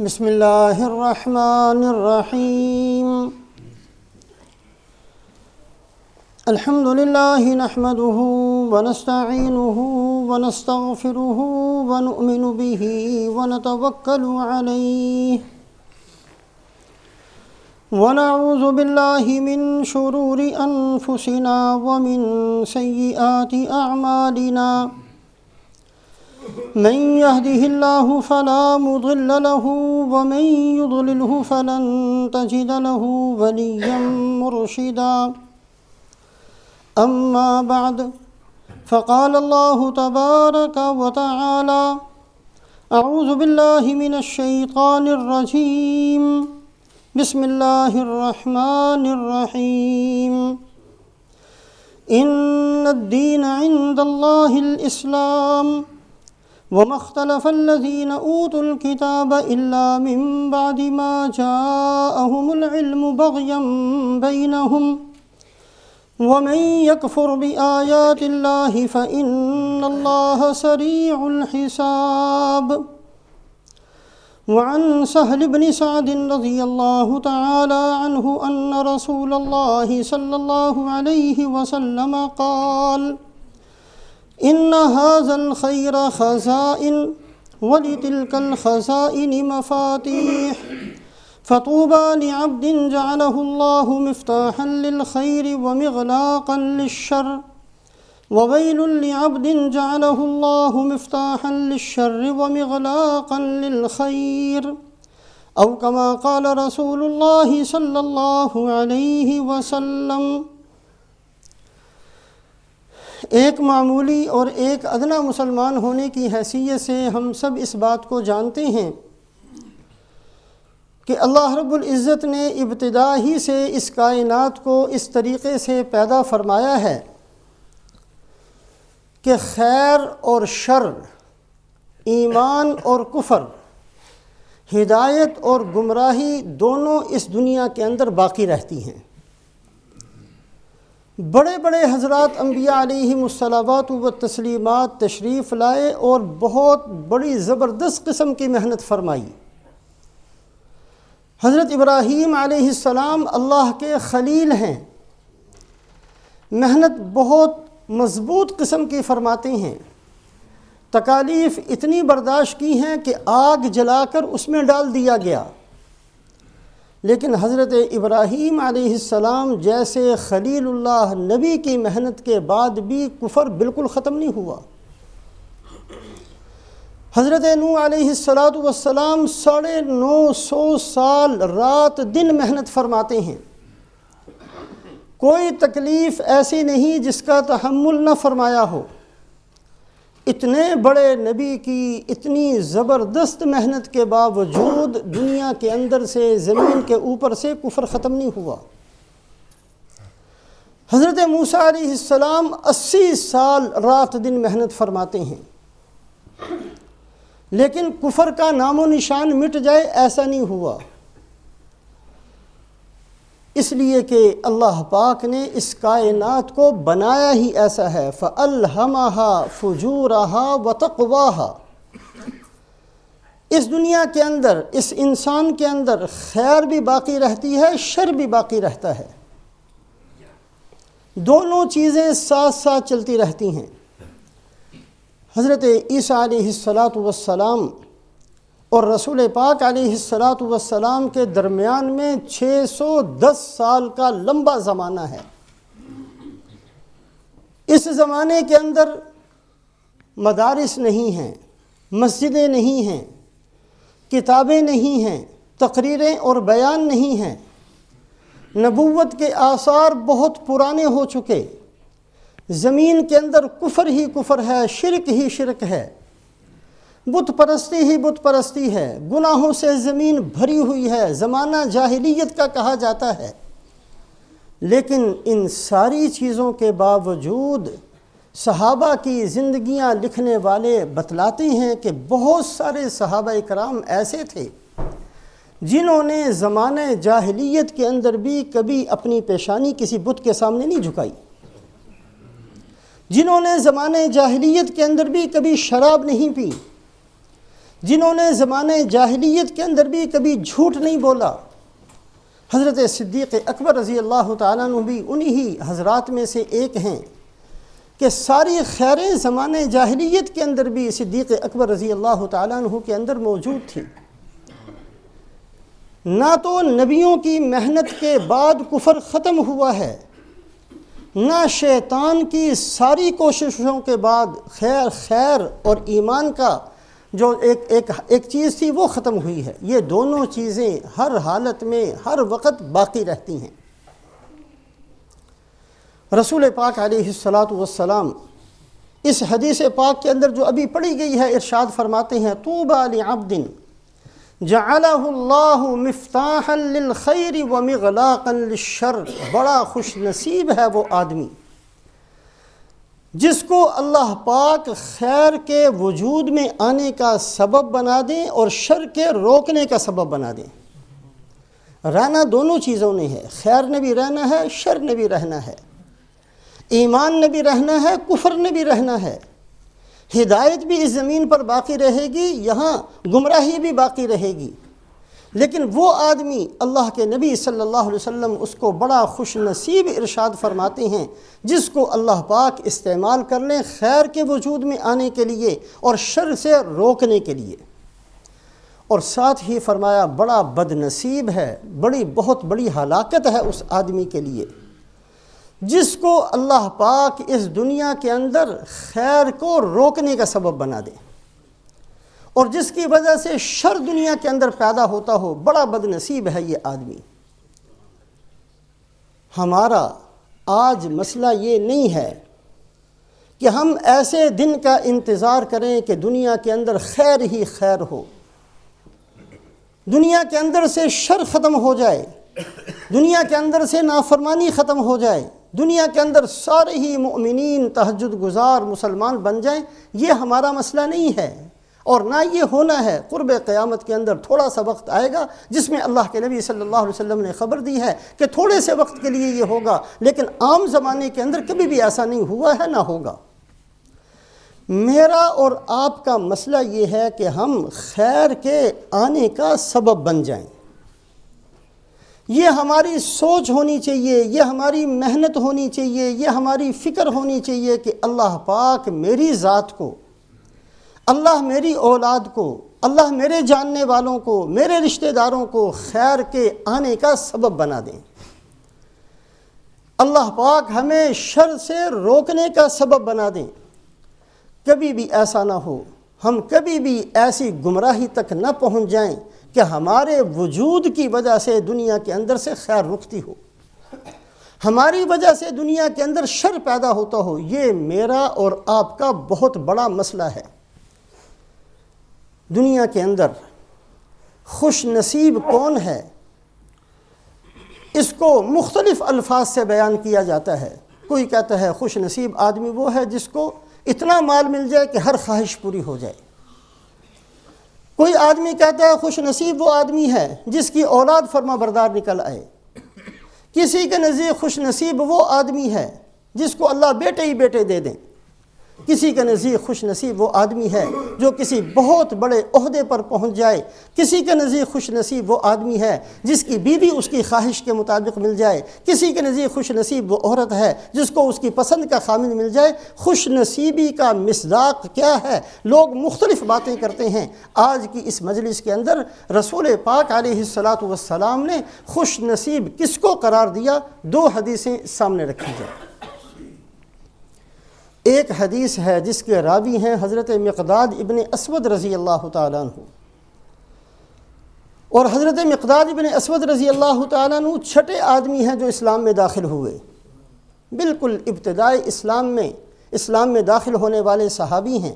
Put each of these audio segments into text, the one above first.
بسم اللہ الرحمن الرحیم الحمد للہ نحمده ونستعینه ونستغفره ونؤمن به ونتوکل علیہ ونعوذ باللہ من شرور انفسنا ومن سیئات اعمالنا من يهده الله فلا مضل له ومن يضلله فلن تجد له وليا مرشدا أما بعد فقال الله تبارك وتعالى أعوذ بالله من الشيطان الرجيم بسم الله الرحمن الرحيم إن الدين عند الله الإسلام وما اختلف الذين أوتوا الكتاب إلا من بعد ما جاءهم العلم بغيا بينهم ومن يكفر بآيات الله فإن الله سريع الحساب وعن سهل بن سعد رضي الله تعالى عنه أن رسول الله صلى الله عليه وسلم قال إن هذا الخير خزائن ولتلك الخزائن مفاتيح فطوبى لعبد جعله الله مفتاحا للخير ومغلاقا للشر وويل لعبد جعله الله مفتاحا للشر ومغلاقا للخير أو كما قال رسول الله صلى الله عليه وسلم۔ ایک معمولی اور ایک ادنا مسلمان ہونے کی حیثیت سے ہم سب اس بات کو جانتے ہیں کہ اللہ رب العزت نے ابتدا ہی سے اس کائنات کو اس طریقے سے پیدا فرمایا ہے کہ خیر اور شر، ایمان اور کفر، ہدایت اور گمراہی دونوں اس دنیا کے اندر باقی رہتی ہیں۔ بڑے بڑے حضرات انبیاء علیہم الصلوات و تسلیمات تشریف لائے اور بہت بڑی زبردست قسم کی محنت فرمائی۔ حضرت ابراہیم علیہ السلام اللہ کے خلیل ہیں، محنت بہت مضبوط قسم کی فرماتے ہیں، تکالیف اتنی برداشت کی ہیں کہ آگ جلا کر اس میں ڈال دیا گیا، لیکن حضرت ابراہیم علیہ السلام جیسے خلیل اللہ نبی کی محنت کے بعد بھی کفر بالکل ختم نہیں ہوا۔ حضرت نوح علیہ السلام 950 سال رات دن محنت فرماتے ہیں، کوئی تکلیف ایسی نہیں جس کا تحمل نہ فرمایا ہو۔ اتنے بڑے نبی کی اتنی زبردست محنت کے باوجود دنیا کے اندر سے، زمین کے اوپر سے کفر ختم نہیں ہوا۔ حضرت موسیٰ علیہ السلام 80 سال رات دن محنت فرماتے ہیں، لیکن کفر کا نام و نشان مٹ جائے ایسا نہیں ہوا، اس لیے کہ اللہ پاک نے اس کائنات کو بنایا ہی ایسا ہے۔ فَأَلْهَمَهَا فُجُورَهَا وَتَقْوَاهَا۔ اس دنیا کے اندر، اس انسان کے اندر خیر بھی باقی رہتی ہے، شر بھی باقی رہتا ہے، دونوں چیزیں ساتھ ساتھ چلتی رہتی ہیں۔ حضرت عیسیٰ علیہ السلام اور رسول پاک علیہ السلام کے درمیان میں 610 سال کا لمبا زمانہ ہے۔ اس زمانے کے اندر مدارس نہیں ہیں، مسجدیں نہیں ہیں، کتابیں نہیں ہیں، تقریریں اور بیان نہیں ہیں، نبوت کے آثار بہت پرانے ہو چکے، زمین کے اندر کفر ہی کفر ہے، شرک ہی شرک ہے، بت پرستی ہی بت پرستی ہے، گناہوں سے زمین بھری ہوئی ہے، زمانہ جاہلیت کا کہا جاتا ہے۔ لیکن ان ساری چیزوں کے باوجود صحابہ کی زندگیاں لکھنے والے بتلاتے ہیں کہ بہت سارے صحابہ کرام ایسے تھے جنہوں نے زمانہ جاہلیت کے اندر بھی کبھی اپنی پیشانی کسی بت کے سامنے نہیں جھکائی، جنہوں نے زمانہ جاہلیت کے اندر بھی کبھی شراب نہیں پی، جنہوں نے زمانے جاہلیت کے اندر بھی کبھی جھوٹ نہیں بولا۔ حضرت صدیق اکبر رضی اللہ تعالیٰ عنہ بھی انہی حضرات میں سے ایک ہیں کہ ساری خیریں زمانے جاہلیت کے اندر بھی صدیق اکبر رضی اللہ تعالیٰ عنہ کے اندر موجود تھی۔ نہ تو نبیوں کی محنت کے بعد کفر ختم ہوا ہے، نہ شیطان کی ساری کوششوں کے بعد خیر اور ایمان کا جو ایک چیز تھی وہ ختم ہوئی ہے۔ یہ دونوں چیزیں ہر حالت میں ہر وقت باقی رہتی ہیں۔ رسول پاک علیہ السلام اس حدیث پاک کے اندر جو ابھی پڑھی گئی ہے ارشاد فرماتے ہیں طوبیٰ لعبد جعلہ اللہ مفتاحا للخیر ومغلاقا للشر، بڑا خوش نصیب ہے وہ آدمی جس کو اللہ پاک خیر کے وجود میں آنے کا سبب بنا دیں اور شر کے روکنے کا سبب بنا دیں۔ رہنا دونوں چیزوں نے ہے، خیر نے بھی رہنا ہے، شر نے بھی رہنا ہے، ایمان نے بھی رہنا ہے، کفر نے بھی رہنا ہے، ہدایت بھی اس زمین پر باقی رہے گی، یہاں گمراہی بھی باقی رہے گی۔ لیکن وہ آدمی اللہ کے نبی صلی اللہ علیہ وسلم اس کو بڑا خوش نصیب ارشاد فرماتے ہیں جس کو اللہ پاک استعمال کر لیں خیر کے وجود میں آنے کے لیے اور شر سے روکنے کے لیے۔ اور ساتھ ہی فرمایا بڑا بد نصیب ہے، بہت بڑی ہلاکت ہے اس آدمی کے لیے جس کو اللہ پاک اس دنیا کے اندر خیر کو روکنے کا سبب بنا دے اور جس کی وجہ سے شر دنیا کے اندر پیدا ہوتا ہو۔ بڑا بد نصیب ہے یہ آدمی۔ ہمارا آج مسئلہ یہ نہیں ہے کہ ہم ایسے دن کا انتظار کریں کہ دنیا کے اندر خیر ہی خیر ہو، دنیا کے اندر سے شر ختم ہو جائے، دنیا کے اندر سے نافرمانی ختم ہو جائے، دنیا کے اندر سارے ہی مؤمنین تہجد گزار مسلمان بن جائیں۔ یہ ہمارا مسئلہ نہیں ہے اور نہ یہ ہونا ہے۔ قرب قیامت کے اندر تھوڑا سا وقت آئے گا جس میں اللہ کے نبی صلی اللہ علیہ وسلم نے خبر دی ہے کہ تھوڑے سے وقت کے لیے یہ ہوگا، لیکن عام زمانے کے اندر کبھی بھی ایسا نہیں ہوا ہے نہ ہوگا۔ میرا اور آپ کا مسئلہ یہ ہے کہ ہم خیر کے آنے کا سبب بن جائیں۔ یہ ہماری سوچ ہونی چاہیے، یہ ہماری محنت ہونی چاہیے، یہ ہماری فکر ہونی چاہیے کہ اللہ پاک میری ذات کو، اللہ میری اولاد کو، اللہ میرے جاننے والوں کو، میرے رشتہ داروں کو خیر کے آنے کا سبب بنا دیں۔ اللہ پاک ہمیں شر سے روکنے کا سبب بنا دیں۔ کبھی بھی ایسا نہ ہو، ہم کبھی بھی ایسی گمراہی تک نہ پہنچ جائیں کہ ہمارے وجود کی وجہ سے دنیا کے اندر سے خیر رکتی ہو، ہماری وجہ سے دنیا کے اندر شر پیدا ہوتا ہو۔ یہ میرا اور آپ کا بہت بڑا مسئلہ ہے۔ دنیا کے اندر خوش نصیب کون ہے اس کو مختلف الفاظ سے بیان کیا جاتا ہے۔ کوئی کہتا ہے خوش نصیب آدمی وہ ہے جس کو اتنا مال مل جائے کہ ہر خواہش پوری ہو جائے۔ کوئی آدمی کہتا ہے خوش نصیب وہ آدمی ہے جس کی اولاد فرما بردار نکل آئے۔ کسی کے نزدیک خوش نصیب وہ آدمی ہے جس کو اللہ بیٹے ہی بیٹے دے دیں۔ کسی کے نزدیک خوش نصیب وہ آدمی ہے جو کسی بہت بڑے عہدے پر پہنچ جائے۔ کسی کے نزدیک خوش نصیب وہ آدمی ہے جس کی بیوی اس کی خواہش کے مطابق مل جائے۔ کسی کے نزدیک خوش نصیب وہ عورت ہے جس کو اس کی پسند کا خامند مل جائے۔ خوش نصیبی کا مصداق کیا ہے؟ لوگ مختلف باتیں کرتے ہیں۔ آج کی اس مجلس کے اندر رسول پاک علیہ السلام نے خوش نصیب کس کو قرار دیا؟ دو حدیثیں سامنے رکھی جائیں۔ ایک حدیث ہے جس کے راوی ہیں حضرت مقداد ابن اسود رضی اللہ تعالیٰ عنہ، اور حضرت مقداد ابن اسود رضی اللہ تعالیٰ عنہ چھٹے آدمی ہیں جو اسلام میں داخل ہوئے۔ بالکل ابتدائی اسلام میں داخل ہونے والے صحابی ہیں۔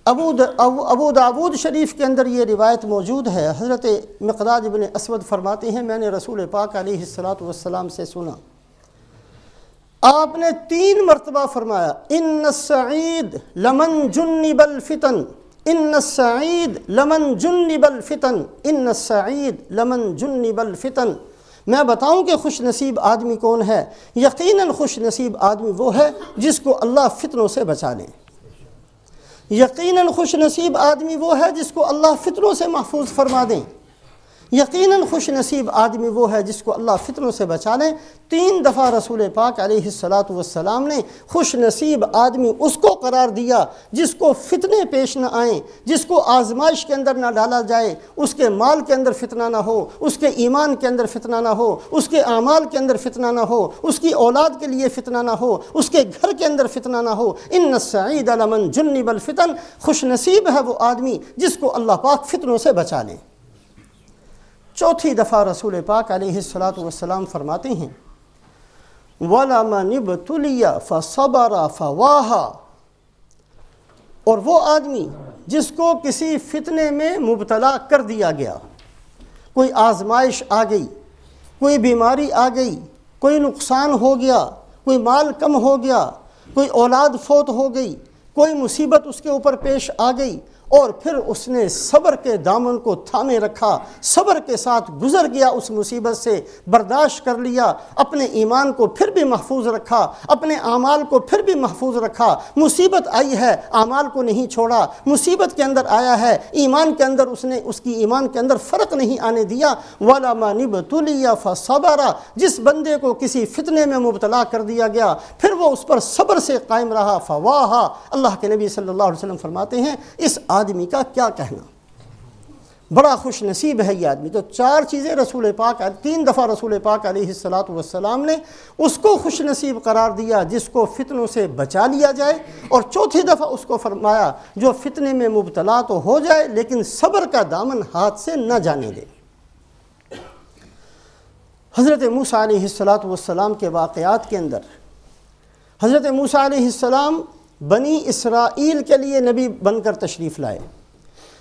ابو داود شریف کے اندر یہ روایت موجود ہے۔ حضرت مقداد ابن اسود فرماتے ہیں میں نے رسول پاک علیہ السلام سے سنا، آپ نے 3 مرتبہ فرمایا ان السعید لمن جنب الفتن، ان السعید لمن جنب الفتن، ان السعید لمن جنب الفتن۔ میں بتاؤں کہ خوش نصیب آدمی کون ہے؟ یقیناً خوش نصیب آدمی وہ ہے جس کو اللہ فتنوں سے بچا لے، یقیناً خوش نصیب آدمی وہ ہے جس کو اللہ فتنوں سے محفوظ فرما دیں، یقیناً خوش نصیب آدمی وہ ہے جس کو اللہ فتنوں سے بچا لیں۔ 3 دفعہ رسول پاک علیہ السلام نے خوش نصیب آدمی اس کو قرار دیا جس کو فتنے پیش نہ آئیں، جس کو آزمائش کے اندر نہ ڈالا جائے، اس کے مال کے اندر فتنہ نہ ہو، اس کے ایمان کے اندر فتنہ نہ ہو، اس کے اعمال کے اندر فتنہ نہ ہو، اس کی اولاد کے لیے فتنہ نہ ہو، اس کے گھر کے اندر فتنہ نہ ہو۔ ان السعید لمن جنب الفتن، خوش نصیب ہے وہ آدمی جس کو اللہ پاک فتنوں سے بچا لیں۔ 4 دفعہ رسول پاک علیہ السلام فرماتے ہیں وَلَمَنِ ابْتُلِيَ فَصَبَرَ فَوَاهَا، اور وہ آدمی جس کو کسی فتنے میں مبتلا کر دیا گیا، کوئی آزمائش آ گئی، کوئی بیماری آ گئی، کوئی نقصان ہو گیا، کوئی مال کم ہو گیا، کوئی اولاد فوت ہو گئی، کوئی مصیبت اس کے اوپر پیش آ گئی، اور پھر اس نے صبر کے دامن کو تھامے رکھا، صبر کے ساتھ گزر گیا، اس مصیبت سے برداشت کر لیا، اپنے ایمان کو پھر بھی محفوظ رکھا، اپنے اعمال کو پھر بھی محفوظ رکھا۔ مصیبت آئی ہے، اعمال کو نہیں چھوڑا، مصیبت کے اندر آیا ہے، ایمان کے اندر اس کی ایمان کے اندر فرق نہیں آنے دیا۔ وَلَمَنِ ابْتُلِيَ فَصَبَرَ، جس بندے کو کسی فتنے میں مبتلا کر دیا گیا پھر وہ اس پر صبر سے قائم رہا، فواہا، اللہ کے نبی صلی اللہ علیہ وسلم فرماتے ہیں اس آدمی کا کیا کہنا، بڑا خوش نصیب ہے یہ آدمی۔ تو 4 چیزیں رسول پاک 3 دفعہ رسول پاک علیہ السلام نے اس کو خوش نصیب قرار دیا جس کو فتنوں سے بچا لیا جائے، اور 4تھی دفعہ اس کو فرمایا جو فتنے میں مبتلا تو ہو جائے لیکن صبر کا دامن ہاتھ سے نہ جانے دے۔ حضرت موسیٰ علیہ السلام کے واقعات کے اندر حضرت موسیٰ علیہ السلام بنی اسرائیل کے لیے نبی بن کر تشریف لائے۔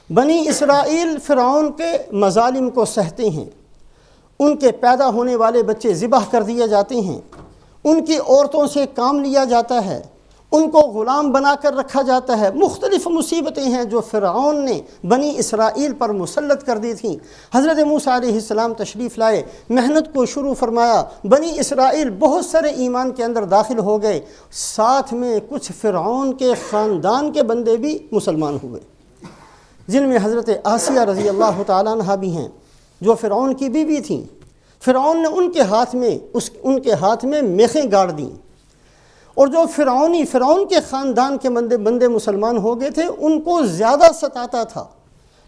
بنی اسرائیل فرعون کے مظالم کو سہتے ہیں، ان کے پیدا ہونے والے بچے ذبح کر دیے جاتے ہیں، ان کی عورتوں سے کام لیا جاتا ہے، ان کو غلام بنا کر رکھا جاتا ہے۔ مختلف مصیبتیں ہیں جو فرعون نے بنی اسرائیل پر مسلط کر دی تھیں۔ حضرت موسیٰ علیہ السلام تشریف لائے، محنت کو شروع فرمایا، بنی اسرائیل بہت سارے ایمان کے اندر داخل ہو گئے، ساتھ میں کچھ فرعون کے خاندان کے بندے بھی مسلمان ہوئے، جن میں حضرت آسیہ رضی اللہ تعالیٰ عنہ بھی ہیں جو فرعون کی بیوی تھیں۔ فرعون نے ان کے ہاتھ میں میخیں گاڑ دیں، اور جو فرعون کے خاندان کے بندے مسلمان ہو گئے تھے ان کو زیادہ ستاتا تھا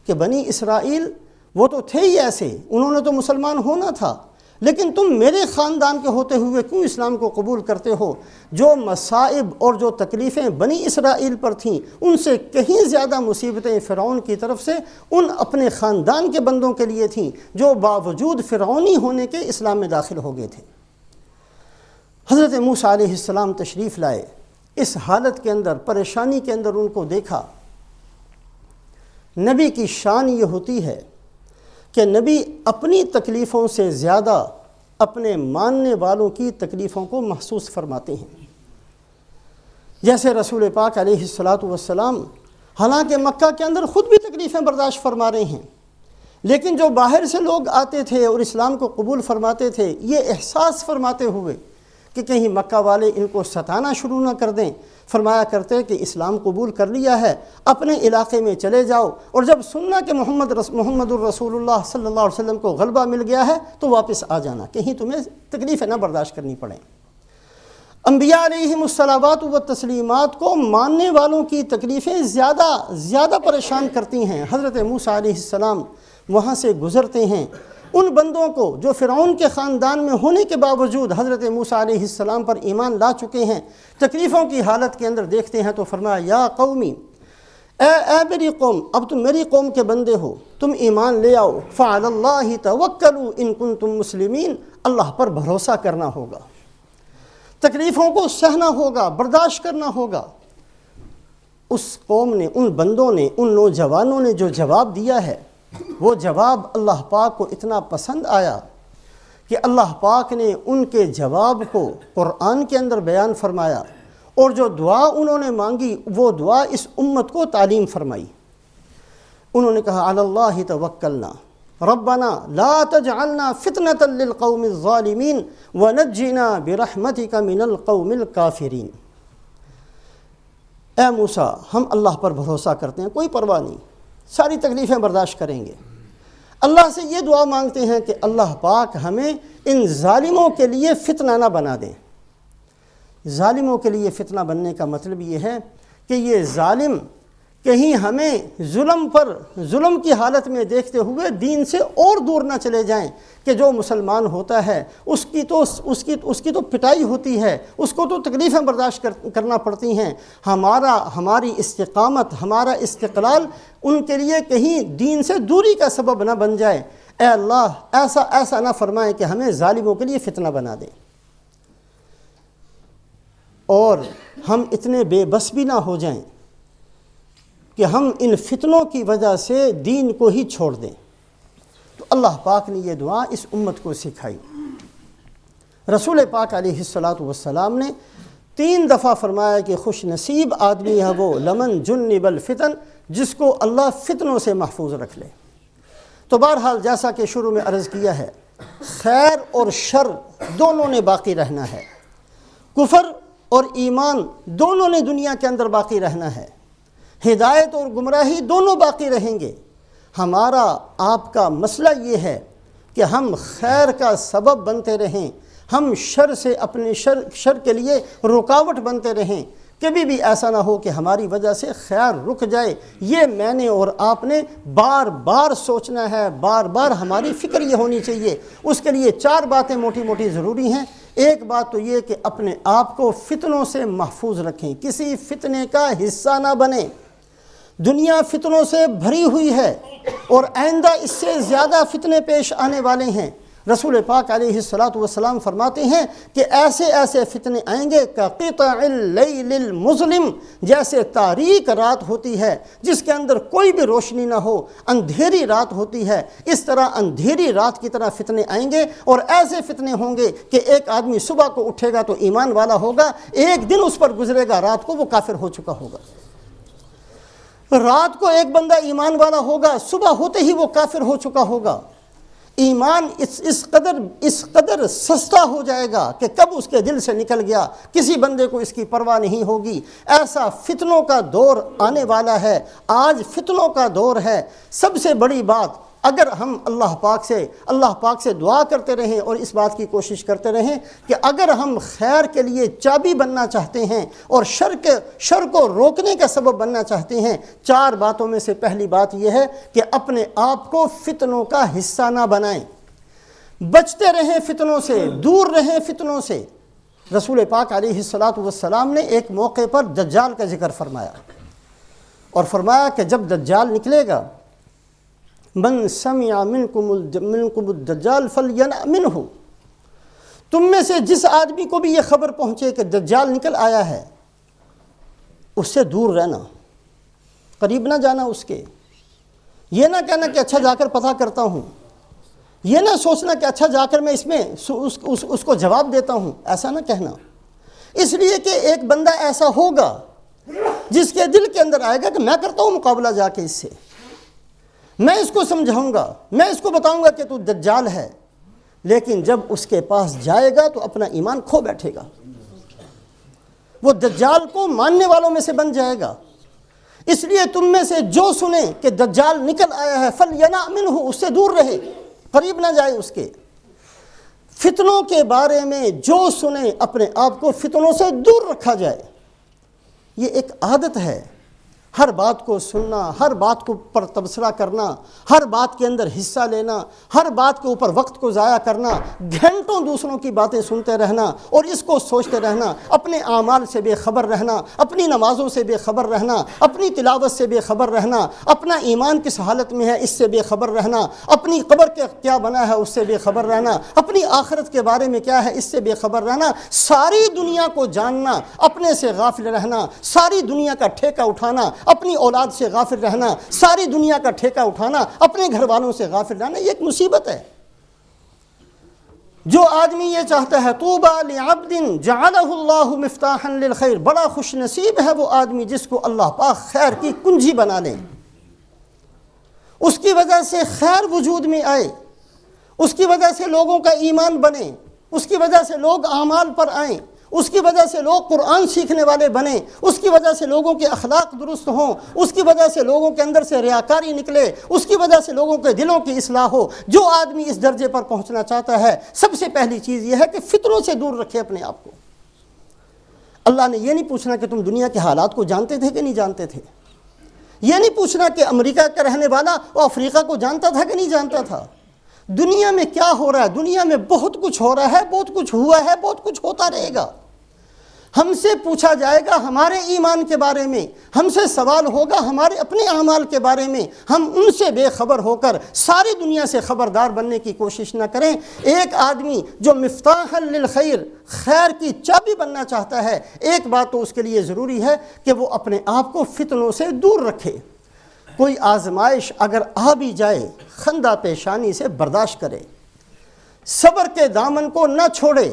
کہ بنی اسرائیل وہ تو تھے ہی ایسے، انہوں نے تو مسلمان ہونا تھا، لیکن تم میرے خاندان کے ہوتے ہوئے کیوں اسلام کو قبول کرتے ہو؟ جو مصائب اور جو تکلیفیں بنی اسرائیل پر تھیں ان سے کہیں زیادہ مصیبتیں فرعون کی طرف سے ان اپنے خاندان کے بندوں کے لیے تھیں جو باوجود فرعونی ہونے کے اسلام میں داخل ہو گئے تھے۔ حضرت موسیٰ علیہ السلام تشریف لائے، اس حالت کے اندر پریشانی کے اندر ان کو دیکھا۔ نبی کی شان یہ ہوتی ہے کہ نبی اپنی تکلیفوں سے زیادہ اپنے ماننے والوں کی تکلیفوں کو محسوس فرماتے ہیں۔ جیسے رسول پاک علیہ السلام حالانکہ مکہ کے اندر خود بھی تکلیفیں برداشت فرما رہے ہیں، لیکن جو باہر سے لوگ آتے تھے اور اسلام کو قبول فرماتے تھے یہ احساس فرماتے ہوئے کہ کہیں مکہ والے ان کو ستانا شروع نہ کر دیں، فرمایا کرتے کہ اسلام قبول کر لیا ہے اپنے علاقے میں چلے جاؤ، اور جب سننا کہ محمد الرسول اللہ صلی اللہ علیہ وسلم کو غلبہ مل گیا ہے تو واپس آ جانا، کہیں تمہیں تکلیفیں نہ برداشت کرنی پڑیں۔ انبیاء علیہم الصلوات و تسلیمات کو ماننے والوں کی تکلیفیں زیادہ پریشان کرتی ہیں۔ حضرت موسیٰ علیہ السلام وہاں سے گزرتے ہیں، ان بندوں کو جو فرعون کے خاندان میں ہونے کے باوجود حضرت موسیٰ علیہ السلام پر ایمان لا چکے ہیں، تکلیفوں کی حالت کے اندر دیکھتے ہیں تو فرمایا یا قومی، اے میری قوم، اب تم میری قوم کے بندے ہو، تم ایمان لے آؤ، فعلی اللہ توکلوا ان کنتم مسلمین، اللہ پر بھروسہ کرنا ہوگا، تکلیفوں کو سہنا ہوگا، برداشت کرنا ہوگا۔ اس قوم نے، ان بندوں نے، ان نوجوانوں نے جو جواب دیا ہے وہ جواب اللہ پاک کو اتنا پسند آیا کہ اللہ پاک نے ان کے جواب کو قرآن کے اندر بیان فرمایا، اور جو دعا انہوں نے مانگی وہ دعا اس امت کو تعلیم فرمائی۔ انہوں نے کہا علی اللہ توکلنا ربنا لا تجعلنا فتنة للقوم الظالمین ونجنا برحمتک من القوم الکافرین۔ اے موسیٰ ہم اللہ پر بھروسہ کرتے ہیں، کوئی پرواہ نہیں، ساری تکلیفیں برداشت کریں گے۔ اللہ سے یہ دعا مانگتے ہیں کہ اللہ پاک ہمیں ان ظالموں کے لیے فتنہ نہ بنا دیں۔ ظالموں کے لیے فتنہ بننے کا مطلب یہ ہے کہ یہ ظالم کہیں ہمیں ظلم کی حالت میں دیکھتے ہوئے دین سے اور دور نہ چلے جائیں کہ جو مسلمان ہوتا ہے اس کی تو پٹائی ہوتی ہے، اس کو تو تکلیفیں برداشت کرنا پڑتی ہیں۔ ہماری استقامت، ہمارا استقلال ان کے لیے کہیں دین سے دوری کا سبب نہ بن جائے۔ اے اللہ ایسا نہ فرمائے کہ ہمیں ظالموں کے لیے فتنہ بنا دیں، اور ہم اتنے بے بس بھی نہ ہو جائیں کہ ہم ان فتنوں کی وجہ سے دین کو ہی چھوڑ دیں۔ تو اللہ پاک نے یہ دعا اس امت کو سکھائی۔ رسول پاک علیہ السلام نے 3 دفعہ فرمایا کہ خوش نصیب آدمی ہے وہ لمن جنب الفتن، جس کو اللہ فتنوں سے محفوظ رکھ لے۔ تو بہرحال جیسا کہ شروع میں عرض کیا ہے، خیر اور شر دونوں نے باقی رہنا ہے، کفر اور ایمان دونوں نے دنیا کے اندر باقی رہنا ہے، ہدایت اور گمراہی دونوں باقی رہیں گے۔ ہمارا آپ کا مسئلہ یہ ہے کہ ہم خیر کا سبب بنتے رہیں، ہم شر سے اپنے شر کے لیے رکاوٹ بنتے رہیں۔ کبھی بھی ایسا نہ ہو کہ ہماری وجہ سے خیر رک جائے۔ یہ میں نے اور آپ نے بار بار سوچنا ہے، بار بار ہماری فکر یہ ہونی چاہیے۔ اس کے لیے 4 باتیں موٹی موٹی ضروری ہیں۔ ایک بات تو یہ کہ اپنے آپ کو فتنوں سے محفوظ رکھیں، کسی فتنے کا حصہ نہ بنیں۔ دنیا فتنوں سے بھری ہوئی ہے اور آئندہ اس سے زیادہ فتنے پیش آنے والے ہیں۔ رسول پاک علیہ السلام فرماتے ہیں کہ ایسے فتنے آئیں گے کقطع اللیل المظلم، جیسے تاریک رات ہوتی ہے جس کے اندر کوئی بھی روشنی نہ ہو، اندھیری رات ہوتی ہے، اس طرح اندھیری رات کی طرح فتنے آئیں گے۔ اور ایسے فتنے ہوں گے کہ ایک آدمی صبح کو اٹھے گا تو ایمان والا ہوگا، ایک دن اس پر گزرے گا رات کو وہ کافر ہو چکا ہوگا۔ رات کو ایک بندہ ایمان والا ہوگا، صبح ہوتے ہی وہ کافر ہو چکا ہوگا۔ ایمان اس قدر سستا ہو جائے گا کہ کب اس کے دل سے نکل گیا کسی بندے کو اس کی پرواہ نہیں ہوگی۔ ایسا فتنوں کا دور آنے والا ہے۔ آج فتنوں کا دور ہے۔ سب سے بڑی بات، اگر ہم اللہ پاک سے دعا کرتے رہیں اور اس بات کی کوشش کرتے رہیں کہ اگر ہم خیر کے لیے چابی بننا چاہتے ہیں اور شر کو روکنے کا سبب بننا چاہتے ہیں، 4 باتوں میں سے پہلی بات یہ ہے کہ اپنے آپ کو فتنوں کا حصہ نہ بنائیں، بچتے رہیں فتنوں سے، دور رہیں فتنوں سے۔ رسول پاک علیہ السلام نے ایک موقع پر دجال کا ذکر فرمایا اور فرمایا کہ جب دجال نکلے گا، من سمع منکم الدجال فلینأ منہ، تم میں سے جس آدمی کو بھی یہ خبر پہنچے کہ دجال نکل آیا ہے، اس سے دور رہنا، قریب نہ جانا اس کے۔ یہ نہ کہنا کہ اچھا جا کر پتہ کرتا ہوں، یہ نہ سوچنا کہ اچھا جا کر میں اس کو جواب دیتا ہوں، ایسا نہ کہنا۔ اس لیے کہ ایک بندہ ایسا ہوگا جس کے دل کے اندر آئے گا کہ میں کرتا ہوں مقابلہ جا کے اس سے، میں اس کو سمجھاؤں گا، میں اس کو بتاؤں گا کہ تو دجال ہے۔ لیکن جب اس کے پاس جائے گا تو اپنا ایمان کھو بیٹھے گا، وہ دجال کو ماننے والوں میں سے بن جائے گا۔ اس لیے تم میں سے جو سنے کہ دجال نکل آیا ہے فَلْيَنَأْ مِنْهُ، اس سے دور رہے، قریب نہ جائے اس کے۔ فتنوں کے بارے میں جو سنے اپنے آپ کو فتنوں سے دور رکھا جائے۔ یہ ایک عادت ہے، ہر بات کو سننا، ہر بات کو پر تبصرہ کرنا، ہر بات کے اندر حصہ لینا، ہر بات کے اوپر وقت کو ضائع کرنا، گھنٹوں دوسروں کی باتیں سنتے رہنا اور اس کو سوچتے رہنا، اپنے اعمال سے بے خبر رہنا، اپنی نمازوں سے بے خبر رہنا، اپنی تلاوت سے بے خبر رہنا، اپنا ایمان کس حالت میں ہے اس سے بے خبر رہنا، اپنی قبر کے کیا بنا ہے اس سے بے خبر رہنا، اپنی آخرت کے بارے میں کیا ہے اس سے بے خبر رہنا، ساری دنیا کو جاننا، اپنے سے غافل رہنا، ساری دنیا کا ٹھیکہ اٹھانا، اپنی اولاد سے غافل رہنا، ساری دنیا کا ٹھیکہ اٹھانا، اپنے گھر والوں سے غافل رہنا، یہ ایک مصیبت ہے۔ جو آدمی یہ چاہتا ہے طوبى لعبد جعلہ اللہ مفتاحا للخیر، بڑا خوش نصیب ہے وہ آدمی جس کو اللہ پاک خیر کی کنجی بنا لے، اس کی وجہ سے خیر وجود میں آئے، اس کی وجہ سے لوگوں کا ایمان بنے، اس کی وجہ سے لوگ اعمال پر آئیں، اس کی وجہ سے لوگ قرآن سیکھنے والے بنیں، اس کی وجہ سے لوگوں کے اخلاق درست ہوں، اس کی وجہ سے لوگوں کے اندر سے ریاکاری نکلے، اس کی وجہ سے لوگوں کے دلوں کی اصلاح ہو۔ جو آدمی اس درجے پر پہنچنا چاہتا ہے، سب سے پہلی چیز یہ ہے کہ فتنوں سے دور رکھے اپنے آپ کو۔ اللہ نے یہ نہیں پوچھنا کہ تم دنیا کے حالات کو جانتے تھے کہ نہیں جانتے تھے، یہ نہیں پوچھنا کہ امریکہ کا رہنے والا وہ افریقہ کو جانتا تھا کہ نہیں جانتا تھا۔ دنیا میں کیا ہو رہا ہے؟ دنیا میں بہت کچھ ہو رہا ہے، بہت کچھ ہوا ہے، بہت کچھ ہوتا رہے گا۔ ہم سے پوچھا جائے گا ہمارے ایمان کے بارے میں، ہم سے سوال ہوگا ہمارے اپنے اعمال کے بارے میں۔ ہم ان سے بے خبر ہو کر ساری دنیا سے خبردار بننے کی کوشش نہ کریں۔ ایک آدمی جو مفتاح للخیر، خیر کی چابی بننا چاہتا ہے، ایک بات تو اس کے لیے ضروری ہے کہ وہ اپنے آپ کو فتنوں سے دور رکھے۔ کوئی آزمائش اگر آ بھی جائے، خندہ پیشانی سے برداشت کرے، صبر کے دامن کو نہ چھوڑے،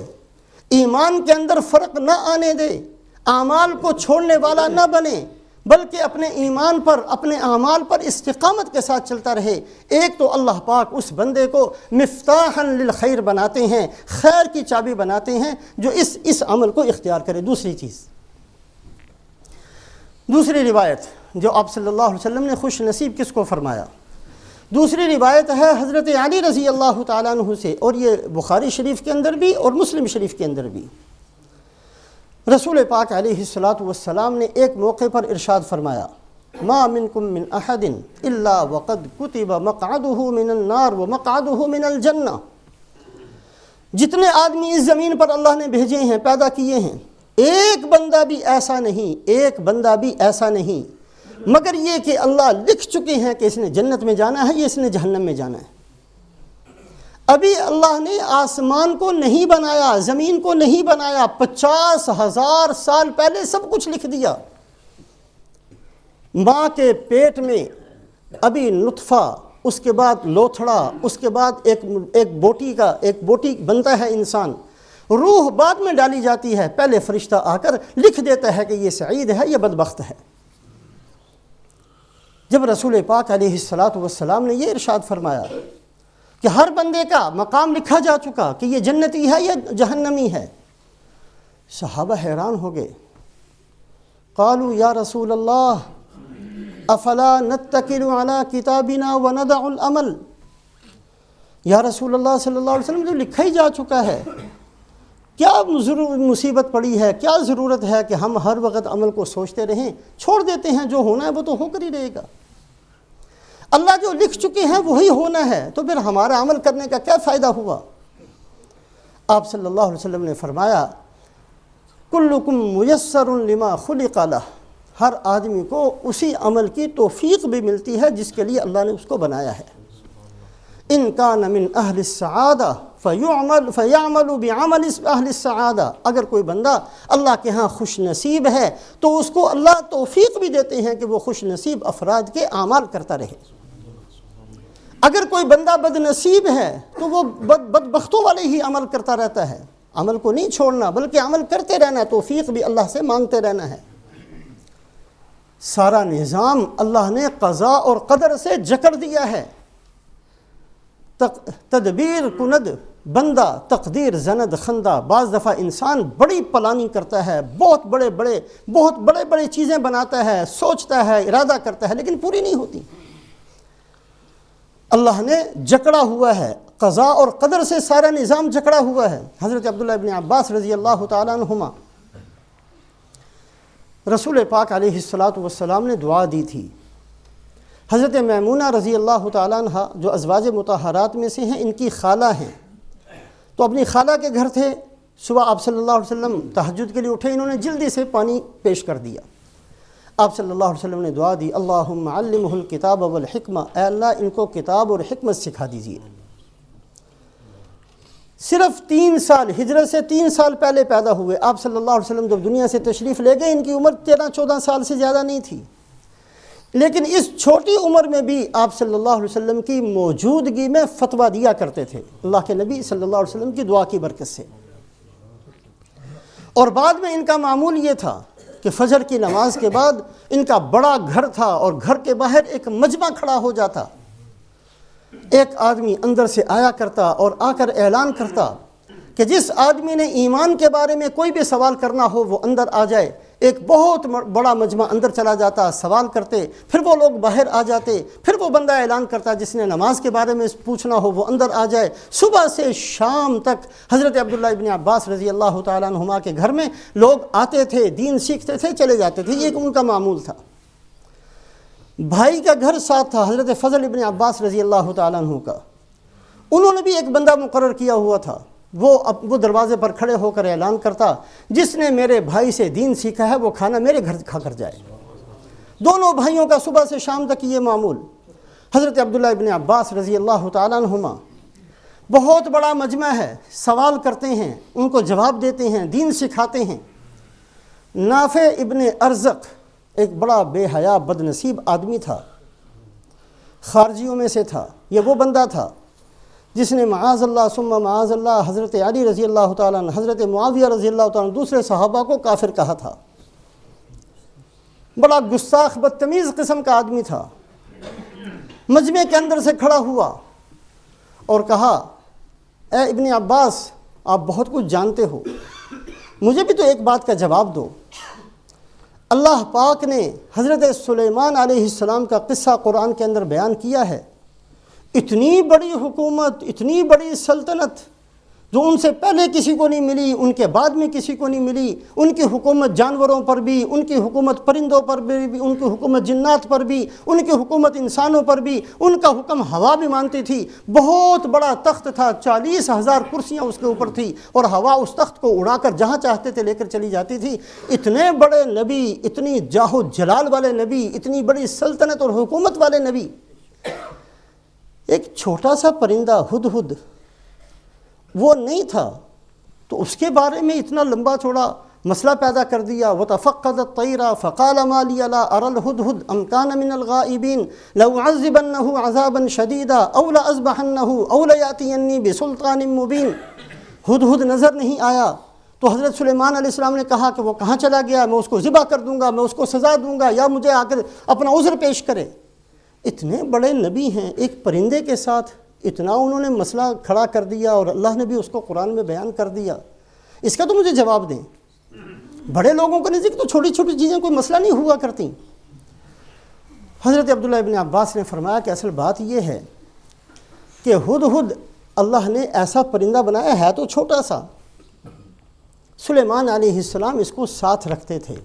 ایمان کے اندر فرق نہ آنے دے، اعمال کو چھوڑنے والا نہ بنے، بلکہ اپنے ایمان پر، اپنے اعمال پر استقامت کے ساتھ چلتا رہے۔ ایک تو اللہ پاک اس بندے کو مفتاحا للخیر بناتے ہیں، خیر کی چابی بناتے ہیں، جو اس عمل کو اختیار کرے۔ دوسری روایت جو آپ صلی اللہ علیہ وسلم نے خوش نصیب کس کو فرمایا، دوسری روایت ہے حضرت علی رضی اللہ تعالیٰ عنہ سے، اور یہ بخاری شریف کے اندر بھی اور مسلم شریف کے اندر بھی۔ رسول پاک علیہ الصلاۃ والسلام نے ایک موقع پر ارشاد فرمایا، ما منکم من احد الا وقد کتب مقعدہ من النار ومقعدہ من الجنہ۔ جتنے آدمی اس زمین پر اللہ نے بھیجے ہیں، پیدا کیے ہیں، ایک بندہ بھی ایسا نہیں مگر یہ کہ اللہ لکھ چکے ہیں کہ اس نے جنت میں جانا ہے یا اس نے جہنم میں جانا ہے۔ ابھی اللہ نے آسمان کو نہیں بنایا، زمین کو نہیں بنایا، 50,000 سال پہلے سب کچھ لکھ دیا۔ ماں کے پیٹ میں ابھی نطفہ، اس کے بعد لوتھڑا، اس کے بعد ایک بوٹی بنتا ہے انسان، روح بعد میں ڈالی جاتی ہے، پہلے فرشتہ آ کر لکھ دیتا ہے کہ یہ سعید ہے، یہ بدبخت ہے۔ جب رسول پاک علیہ الصلاۃ والسلام نے یہ ارشاد فرمایا کہ ہر بندے کا مقام لکھا جا چکا کہ یہ جنتی ہے یا جہنمی ہے، صحابہ حیران ہو گئے۔ قالوا یا رسول اللہ افلا نتکل علی کتابنا وندع العمل۔ یا رسول اللہ صلی اللہ علیہ وسلم، جو لکھا ہی جا چکا ہے، کیا مصیبت پڑی ہے، کیا ضرورت ہے کہ ہم ہر وقت عمل کو سوچتے رہیں، چھوڑ دیتے ہیں، جو ہونا ہے وہ تو ہو کر ہی رہے گا۔ اللہ جو لکھ چکے ہیں وہی ہونا ہے، تو پھر ہمارا عمل کرنے کا کیا فائدہ ہوا؟ آپ صلی اللہ علیہ وسلم نے فرمایا، کلکم میسر لما خلق لہ، ہر آدمی کو اسی عمل کی توفیق بھی ملتی ہے جس کے لیے اللہ نے اس کو بنایا ہے۔ ان کان من اہل السعادہ فیعمل بعمل اہل السعادہ، اگر کوئی بندہ اللہ کے ہاں خوش نصیب ہے تو اس کو اللہ توفیق بھی دیتے ہیں کہ وہ خوش نصیب افراد کے اعمال کرتا رہے۔ اگر کوئی بندہ بد نصیب ہے تو وہ بدبختوں والے ہی عمل کرتا رہتا ہے۔ عمل کو نہیں چھوڑنا بلکہ عمل کرتے رہنا ہے، توفیق بھی اللہ سے مانگتے رہنا ہے۔ سارا نظام اللہ نے قضاء اور قدر سے جکڑ دیا ہے۔ تدبیر کند بندہ، تقدیر زند خندہ۔ بعض دفعہ انسان بڑی پلاننگ کرتا ہے، بہت بڑے چیزیں بناتا ہے، سوچتا ہے، ارادہ کرتا ہے، لیکن پوری نہیں ہوتی۔ اللہ نے جکڑا ہوا ہے، قضاء اور قدر سے سارا نظام جکڑا ہوا ہے۔ حضرت عبداللہ ابن عباس رضی اللہ تعالیٰ عنہما، رسول پاک علیہ الصلاۃ والسلام نے دعا دی تھی۔ حضرت میمونہ رضی اللہ تعالیٰ عنہ جو ازواج مطہرات میں سے ہیں، ان کی خالہ ہیں، تو اپنی خالہ کے گھر تھے۔ صبح آپ صلی اللہ علیہ وسلم تہجد کے لیے اٹھے، انہوں نے جلدی سے پانی پیش کر دیا۔ آپ صلی اللہ علیہ وسلم نے دعا دی، اللہم علمہ الکتاب والحکمہ، اے اللہ ان کو کتاب اور حکمت سکھا دیجیے۔ صرف 3 سال، ہجرت سے 3 سال پہلے پیدا ہوئے۔ آپ صلی اللہ علیہ وسلم جب دنیا سے تشریف لے گئے، ان کی عمر 13-14 سال سے زیادہ نہیں تھی، لیکن اس چھوٹی عمر میں بھی آپ صلی اللہ علیہ وسلم کی موجودگی میں فتویٰ دیا کرتے تھے، اللہ کے نبی صلی اللہ علیہ وسلم کی دعا کی برکت سے۔ اور بعد میں ان کا معمول یہ تھا کہ فجر کی نماز کے بعد ان کا بڑا گھر تھا اور گھر کے باہر ایک مجمع کھڑا ہو جاتا، ایک آدمی اندر سے آیا کرتا اور آ کر اعلان کرتا کہ جس آدمی نے ایمان کے بارے میں کوئی بھی سوال کرنا ہو وہ اندر آ جائے۔ ایک بہت بڑا مجمع اندر چلا جاتا، سوال کرتے، پھر وہ لوگ باہر آ جاتے، پھر وہ بندہ اعلان کرتا جس نے نماز کے بارے میں پوچھنا ہو وہ اندر آ جائے۔ صبح سے شام تک حضرت عبداللہ ابن عباس رضی اللہ تعالیٰ عنہما کے گھر میں لوگ آتے تھے، دین سیکھتے تھے، چلے جاتے تھے، یہ ان کا معمول تھا۔ بھائی کا گھر ساتھ تھا حضرت فضل ابن عباس رضی اللہ تعالیٰ عنہ کا، انہوں نے بھی ایک بندہ مقرر کیا ہوا تھا، وہ دروازے پر کھڑے ہو کر اعلان کرتا جس نے میرے بھائی سے دین سیکھا ہے وہ کھانا میرے گھر کھا کر جائے۔ دونوں بھائیوں کا صبح سے شام تک یہ معمول۔ حضرت عبداللہ ابن عباس رضی اللہ تعالیٰ عنہما، بہت بڑا مجمع ہے، سوال کرتے ہیں، ان کو جواب دیتے ہیں، دین سکھاتے ہیں۔ نافع ابن ارزق ایک بڑا بے حیا بد نصیب آدمی تھا، خارجیوں میں سے تھا، یہ وہ بندہ تھا جس نے معاذ اللہ ثم معاذ اللہ حضرت علی رضی اللہ تعالیٰ عنہ، حضرت معاویہ رضی اللہ تعالیٰ عنہ، دوسرے صحابہ کو کافر کہا تھا۔ بڑا گستاخ بدتمیز قسم کا آدمی تھا۔ مجمع کے اندر سے کھڑا ہوا اور کہا، اے ابن عباس آپ بہت کچھ جانتے ہو، مجھے بھی تو ایک بات کا جواب دو۔ اللہ پاک نے حضرت سلیمان علیہ السلام کا قصہ قرآن کے اندر بیان کیا ہے۔ اتنی بڑی حکومت، اتنی بڑی سلطنت جو ان سے پہلے کسی کو نہیں ملی، ان کے بعد میں کسی کو نہیں ملی، ان کی حکومت جانوروں پر بھی، ان کی حکومت پرندوں پر بھی، ان کی حکومت جنات پر بھی، ان کی حکومت انسانوں پر بھی، ان کا حکم ہوا بھی مانتی تھی۔ بہت بڑا تخت تھا، 40,000 کرسیاں اس کے اوپر تھی، اور ہوا اس تخت کو اڑا کر جہاں چاہتے تھے لے کر چلی جاتی تھی۔ اتنے بڑے نبی، اتنی جاہ و جلال والے نبی، اتنی بڑی سلطنت اور حکومت والے نبی، ایک چھوٹا سا پرندہ ہدہد وہ نہیں تھا تو اس کے بارے میں اتنا لمبا چوڑا مسئلہ پیدا کر دیا۔ وَتَفَقَّدَ الطَّيْرَ فَقَالَ مَا لِيَ لَا أَرَى الْهُدْهُدَ أَمْ كَانَ مِنَ الْغَائِبِينَ لَأُعَذِّبَنَّهُ عَذَابًا شَدِيدًا أَوْ لَأَذْبَحَنَّهُ أَوْ لَيَأْتِيَنِّي بِسُلْطَانٍ مُّبِينٍ۔ ہدہد نظر نہیں آیا تو حضرت سلیمان علیہ السلام نے کہا کہ وہ کہاں چلا گیا، میں اس کو ذبح کر دوں گا، میں اس کو سزا دوں گا، یا مجھے آ کر اپنا عذر پیش کرے۔ اتنے بڑے نبی ہیں، ایک پرندے کے ساتھ اتنا انہوں نے مسئلہ کھڑا کر دیا، اور اللہ نے بھی اس کو قرآن میں بیان کر دیا۔ اس کا تو مجھے جواب دیں۔ بڑے لوگوں کے نزدیک تو چھوٹی چھوٹی چیزیں کوئی مسئلہ نہیں ہوا کرتی۔ حضرت عبداللہ ابن عباس نے فرمایا کہ اصل بات یہ ہے کہ ہدہد اللہ نے ایسا پرندہ بنایا ہے تو چھوٹا سا، سلیمان علیہ السلام اس کو ساتھ رکھتے تھے،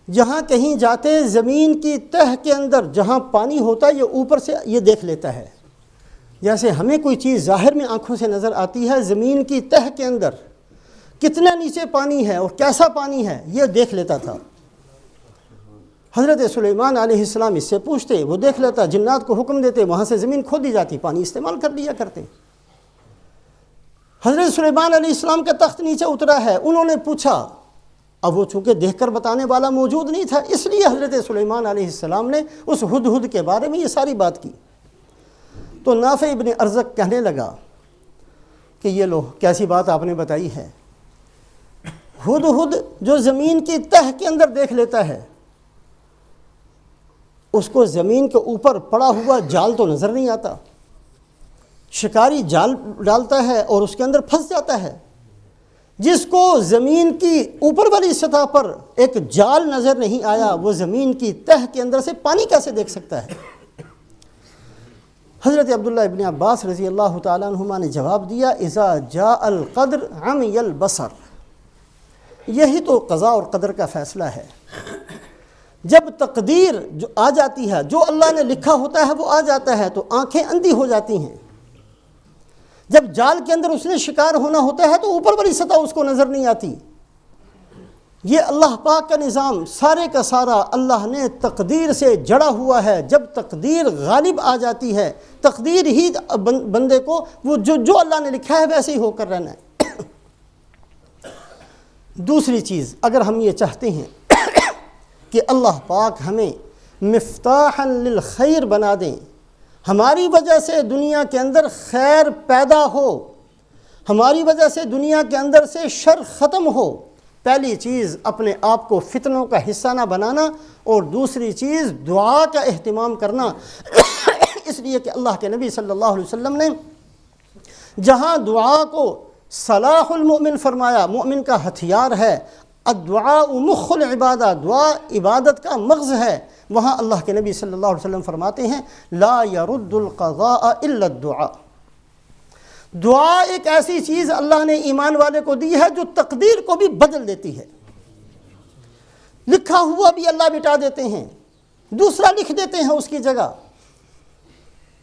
جہاں کہیں جاتے زمین کی تہ کے اندر جہاں پانی ہوتا ہے یہ اوپر سے یہ دیکھ لیتا ہے، جیسے ہمیں کوئی چیز ظاہر میں آنکھوں سے نظر آتی ہے، زمین کی تہ کے اندر کتنا نیچے پانی ہے اور کیسا پانی ہے یہ دیکھ لیتا تھا۔ حضرت سلیمان علیہ السلام اس سے پوچھتے، وہ دیکھ لیتا، جنات کو حکم دیتے، وہاں سے زمین کھودی جاتی، پانی استعمال کر لیا کرتے۔ حضرت سلیمان علیہ السلام کا تخت نیچے اترا ہے، انہوں نے پوچھا، اب وہ چونکہ دیکھ کر بتانے والا موجود نہیں تھا، اس لیے حضرت سلیمان علیہ السلام نے اس ہدہد کے بارے میں یہ ساری بات کی۔ تو نافع ابن ارزق کہنے لگا کہ یہ لو کیسی بات آپ نے بتائی ہے، ہدہد جو زمین کی تہ کے اندر دیکھ لیتا ہے اس کو زمین کے اوپر پڑا ہوا جال تو نظر نہیں آتا، شکاری جال ڈالتا ہے اور اس کے اندر پھنس جاتا ہے۔ جس کو زمین کی اوپر والی سطح پر ایک جال نظر نہیں آیا وہ زمین کی تہ کے اندر سے پانی کیسے دیکھ سکتا ہے؟ حضرت عبداللہ ابن عباس رضی اللہ تعالیٰ عنہما نے جواب دیا، اذا جاء القدر عمی البصر، یہی تو قضاء اور قدر کا فیصلہ ہے۔ جب تقدیر جو آ جاتی ہے، جو اللہ نے لکھا ہوتا ہے وہ آ جاتا ہے تو آنکھیں اندھی ہو جاتی ہیں۔ جب جال کے اندر اس نے شکار ہونا ہوتا ہے تو اوپر والی سطح اس کو نظر نہیں آتی۔ یہ اللہ پاک کا نظام سارے کا سارا اللہ نے تقدیر سے جڑا ہوا ہے۔ جب تقدیر غالب آ جاتی ہے، تقدیر ہی بندے کو وہ جو اللہ نے لکھا ہے ویسے ہی ہو کر رہنا ہے۔ دوسری چیز، اگر ہم یہ چاہتے ہیں کہ اللہ پاک ہمیں مفتاحا للخیر بنا دیں، ہماری وجہ سے دنیا کے اندر خیر پیدا ہو، ہماری وجہ سے دنیا کے اندر سے شر ختم ہو، پہلی چیز اپنے آپ کو فتنوں کا حصہ نہ بنانا، اور دوسری چیز دعا کا اہتمام کرنا۔ اس لیے کہ اللہ کے نبی صلی اللہ علیہ وسلم نے جہاں دعا کو صلاح المؤمن فرمایا مومن کا ہتھیار ہے، الدعاء مخ العبادہ، دعا عبادت کا مغز ہے۔ وہاں اللہ کے نبی صلی اللہ علیہ وسلم فرماتے ہیں لا يرد القضاء الا الدعاء، دعا ایک ایسی چیز اللہ نے ایمان والے کو دی ہے جو تقدیر کو بھی بدل دیتی ہے۔ لکھا ہوا بھی اللہ مٹا دیتے ہیں، دوسرا لکھ دیتے ہیں اس کی جگہ۔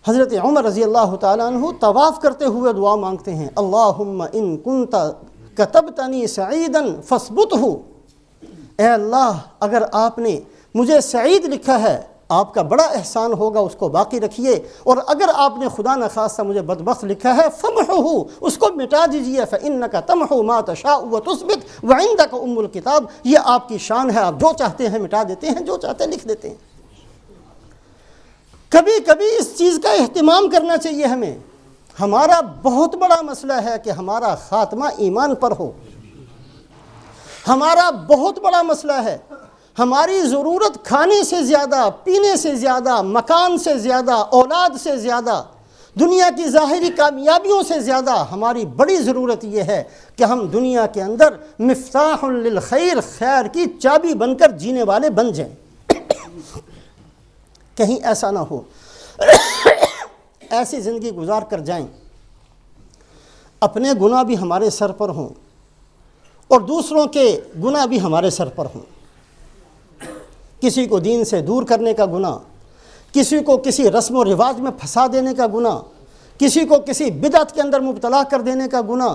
حضرت عمر رضی اللہ تعالیٰ عنہ طواف کرتے ہوئے دعا مانگتے ہیں اللہم ان کنت کتبتنی سعیدا فاثبتہ، اے اللہ اگر آپ نے مجھے سعید لکھا ہے، آپ کا بڑا احسان ہوگا، اس کو باقی رکھیے، اور اگر آپ نے خدا نخواستہ مجھے بدبخت لکھا ہے فمحوہ، اس کو مٹا دیجئے، فإنک تمحو ما تشاء وتثبت وعندک ام الکتاب، یہ آپ کی شان ہے، آپ جو چاہتے ہیں مٹا دیتے ہیں، جو چاہتے ہیں لکھ دیتے ہیں۔ کبھی کبھی اس چیز کا اہتمام کرنا چاہیے ہمیں۔ ہمارا بہت بڑا مسئلہ ہے کہ ہمارا خاتمہ ایمان پر ہو، ہمارا بہت بڑا مسئلہ ہے۔ ہماری ضرورت کھانے سے زیادہ، پینے سے زیادہ، مکان سے زیادہ، اولاد سے زیادہ، دنیا کی ظاہری کامیابیوں سے زیادہ ہماری بڑی ضرورت یہ ہے کہ ہم دنیا کے اندر مفتاح للخیر، خیر کی چابی بن کر جینے والے بن جائیں۔ کہیں ایسا نہ ہو ایسی زندگی گزار کر جائیں اپنے گناہ بھی ہمارے سر پر ہوں اور دوسروں کے گناہ بھی ہمارے سر پر ہوں۔ کسی کو دین سے دور کرنے کا گناہ، کسی کو کسی رسم و رواج میں پھنسا دینے کا گناہ، کسی کو کسی بدعت کے اندر مبتلا کر دینے کا گناہ،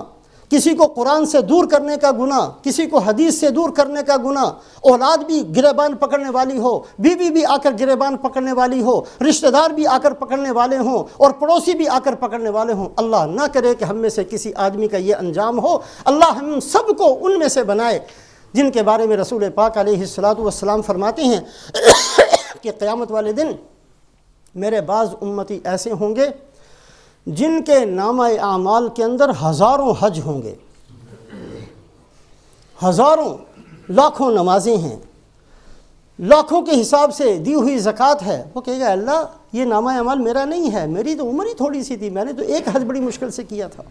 کسی کو قرآن سے دور کرنے کا گناہ، کسی کو حدیث سے دور کرنے کا گناہ، اولاد بھی گریبان پکڑنے والی ہو، بیوی بھی آ کر گریبان پکڑنے والی ہو، رشتہ دار بھی آ کر پکڑنے والے ہوں، اور پڑوسی بھی آ کر پکڑنے والے ہوں۔ اللہ نہ کرے کہ ہم میں سے کسی آدمی کا یہ انجام ہو۔ اللہ ہم سب کو ان میں سے بنائے جن کے بارے میں رسول پاک علیہ الصلاۃ والسلام فرماتے ہیں کہ قیامت والے دن میرے بعض امتی ایسے ہوں گے جن کے نامہ اعمال کے اندر ہزاروں حج ہوں گے، ہزاروں لاکھوں نمازیں ہیں، لاکھوں کے حساب سے دی ہوئی زکوٰۃ ہے۔ وہ کہے گا اللہ یہ نامہ اعمال میرا نہیں ہے، میری تو عمر ہی تھوڑی سی تھی، میں نے تو ایک حج بڑی مشکل سے کیا تھا۔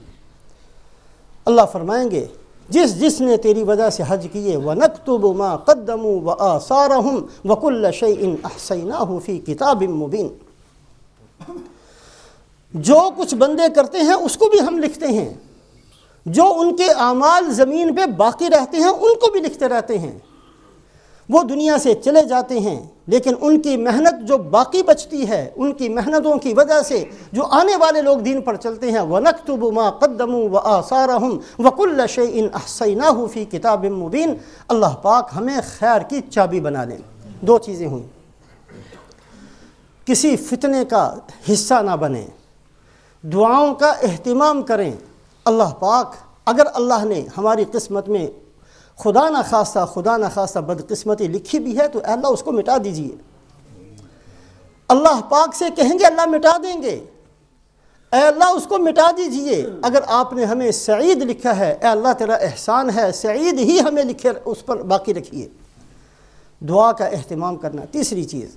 اللہ فرمائیں گے جس نے تیری وجہ سے حج کیے وَنَكْتُبُ مَا قَدَّمُوا وَآثَارَهُمْ وَكُلَّ شَيْءٍ أَحْصَيْنَاهُ فِي كِتَابٍ مُبِينٍ، جو کچھ بندے کرتے ہیں اس کو بھی ہم لکھتے ہیں، جو ان کے اعمال زمین پہ باقی رہتے ہیں ان کو بھی لکھتے رہتے ہیں۔ وہ دنیا سے چلے جاتے ہیں لیکن ان کی محنت جو باقی بچتی ہے، ان کی محنتوں کی وجہ سے جو آنے والے لوگ دین پر چلتے ہیں، وَنَكْتُبُ مَا قَدَّمُوا وَآثَارَهُمْ وَكُلَّ شَيْءٍ أَحْصَيْنَاهُ فِي كِتَابٍ مُبِينٍ۔ اللہ پاک ہمیں خیر کی چابی بنا لیں۔ دو چیزیں ہوئیں، کسی فتنے کا حصہ نہ بنیں، دعاؤں کا اہتمام کریں۔ اللہ پاک اگر اللہ نے ہماری قسمت میں خدا نخواستہ بدقسمتی لکھی بھی ہے تو اے اللہ اس کو مٹا دیجئے۔ اللہ پاک سے کہیں گے اللہ مٹا دیں گے، اے اللہ اس کو مٹا دیجئے۔ اگر آپ نے ہمیں سعید لکھا ہے اے اللہ تیرا احسان ہے، سعید ہی ہمیں لکھے، اس پر باقی رکھیے۔ دعا کا اہتمام کرنا۔ تیسری چیز،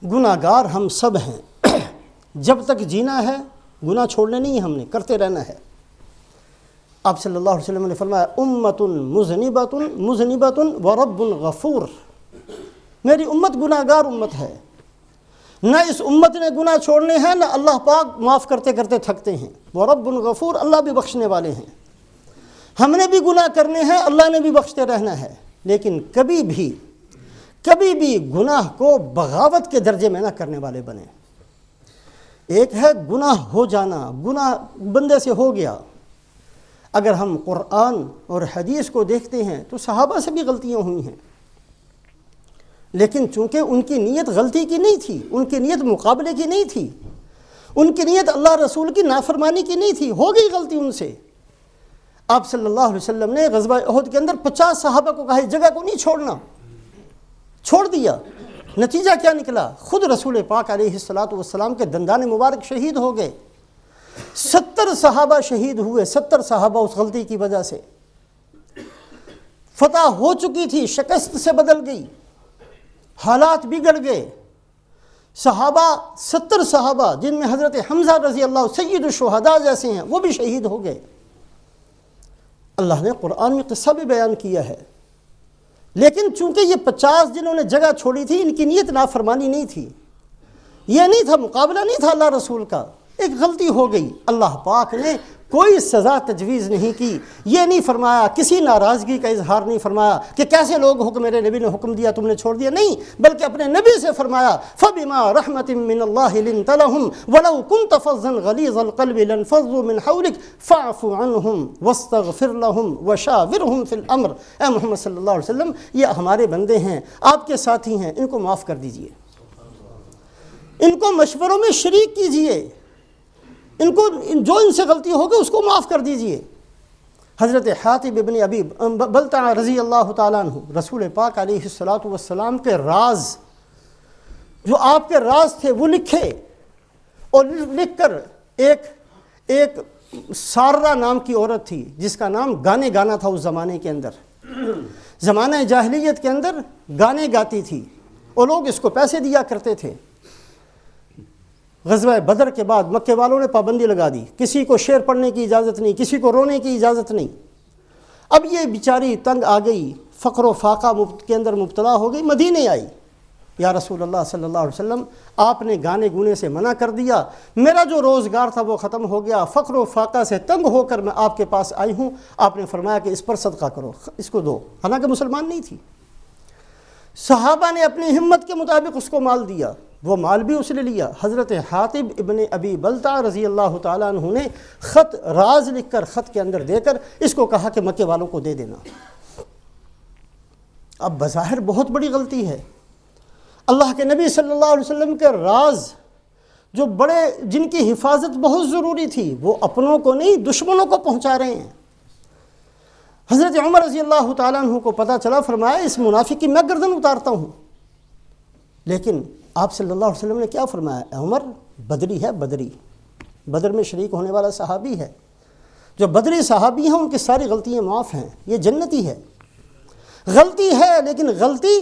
گناہ گار ہم سب ہیں، جب تک جینا ہے گناہ چھوڑنے نہیں، ہم نے کرتے رہنا ہے۔ آپ صلی اللہ علیہ وسلم نے فرمایا امت مذنبۃ ورب غفور، میری امت گناہ گار امت ہے، نہ اس امت نے گناہ چھوڑنے ہیں نہ اللہ پاک معاف کرتے کرتے تھکتے ہیں۔ ورب غفور، اللہ بھی بخشنے والے ہیں۔ ہم نے بھی گناہ کرنے ہیں، اللہ نے بھی بخشتے رہنا ہے، لیکن کبھی بھی گناہ کو بغاوت کے درجے میں نہ کرنے والے بنے۔ ایک ہے گناہ ہو جانا، گناہ بندے سے ہو گیا۔ اگر ہم قرآن اور حدیث کو دیکھتے ہیں تو صحابہ سے بھی غلطیاں ہوئی ہیں، لیکن چونکہ ان کی نیت غلطی کی نہیں تھی، ان کی نیت مقابلے کی نہیں تھی، ان کی نیت اللہ رسول کی نافرمانی کی نہیں تھی، ہو گئی غلطی ان سے۔ آپ صلی اللہ علیہ وسلم نے غزوہ احد کے اندر 50 صحابہ کو کہا اس جگہ کو نہیں چھوڑنا، چھوڑ دیا۔ نتیجہ کیا نکلا؟ خود رسول پاک علیہ الصلاۃ والسلام کے دندان مبارک شہید ہو گئے، 70 صحابہ شہید ہوئے، 70 صحابہ اس غلطی کی وجہ سے۔ فتح ہو چکی تھی، شکست سے بدل گئی، حالات بگڑ گئے، صحابہ 70 صحابہ جن میں حضرت حمزہ رضی اللہ سید الشہداء جیسے ہیں وہ بھی شہید ہو گئے۔ اللہ نے قرآن میں قصہ بھی بیان کیا ہے، لیکن چونکہ یہ 50 جنہوں نے جگہ چھوڑی تھی ان کی نیت نافرمانی نہیں تھی، یہ نہیں تھا، مقابلہ نہیں تھا اللہ رسول کا، ایک غلطی ہو گئی۔ اللہ پاک نے کوئی سزا تجویز نہیں کی، یہ نہیں فرمایا، کسی ناراضگی کا اظہار نہیں فرمایا کہ کیسے لوگ حکم، میرے نبی نے حکم دیا تم نے چھوڑ دیا، نہیں، بلکہ اپنے نبی سے فرمایا فَبِمَا رَحْمَةٍ مِّنَ اللَّهِ لِنْتَ لَهُمْ وَلَوْ كُنْتَ فَظًّا غَلِيظَ الْقَلْبِ لَانفَضُّوا مِنْ حَوْلِكَ فَاعْفُ عَنْهُمْ وَاسْتَغْفِرْ لَهُمْ وَشَاوِرْهُمْ فِي الْأَمْرِ۔ اے محمد صلی اللہ علیہ وسلم، یہ ہمارے بندے ہیں، آپ کے ساتھی ہیں، ان کو معاف کر دیجئے، ان کو مشوروں میں شریک کیجئے، ان کو جو ان سے غلطی ہوگی اس کو معاف کر دیجئے۔ حضرت حاتب ابن ابی بلتع رضی اللہ تعالیٰ عنہ رسول پاک علیہ الصلاۃ والسلام کے راز، جو آپ کے راز تھے وہ لکھے، اور لکھ کر ایک سارہ نام کی عورت تھی جس کا نام گانے گانا تھا اس زمانے کے اندر، زمانہ جاہلیت کے اندر گانے گاتی تھی اور لوگ اس کو پیسے دیا کرتے تھے۔ غزوہ بدر کے بعد مکے والوں نے پابندی لگا دی، کسی کو شعر پڑھنے کی اجازت نہیں، کسی کو رونے کی اجازت نہیں۔ اب یہ بیچاری تنگ آ گئی، فقر و فاقہ کے اندر مبتلا ہو گئی، مدینے آئی، یا رسول اللہ صلی اللہ علیہ وسلم آپ نے گانے گونے سے منع کر دیا، میرا جو روزگار تھا وہ ختم ہو گیا، فقر و فاقہ سے تنگ ہو کر میں آپ کے پاس آئی ہوں۔ آپ نے فرمایا کہ اس پر صدقہ کرو، اس کو دو، حالانکہ مسلمان نہیں تھی۔ صحابہ نے اپنی ہمت کے مطابق اس کو مال دیا، وہ مال بھی اس نے لیا۔ حضرت حاتب ابن ابی بلتع رضی اللہ تعالیٰ عنہ نے خط راز لکھ کر خط کے اندر دے کر اس کو کہا کہ مکے والوں کو دے دینا۔ اب بظاہر بہت بڑی غلطی ہے، اللہ کے نبی صلی اللہ علیہ وسلم کے راز جو بڑے، جن کی حفاظت بہت ضروری تھی، وہ اپنوں کو نہیں دشمنوں کو پہنچا رہے ہیں۔ حضرت عمر رضی اللہ تعالیٰ عنہ کو پتہ چلا، فرمایا اس منافق کی میں گردن اتارتا ہوں، لیکن آپ صلی اللہ علیہ وسلم نے کیا فرمایا؟ اے عمر، بدری ہے، بدری، بدر میں شریک ہونے والا صحابی ہے، جو بدری صحابی ہیں ان کی ساری غلطیاں معاف ہیں، یہ جنتی ہے۔ غلطی ہے لیکن غلطی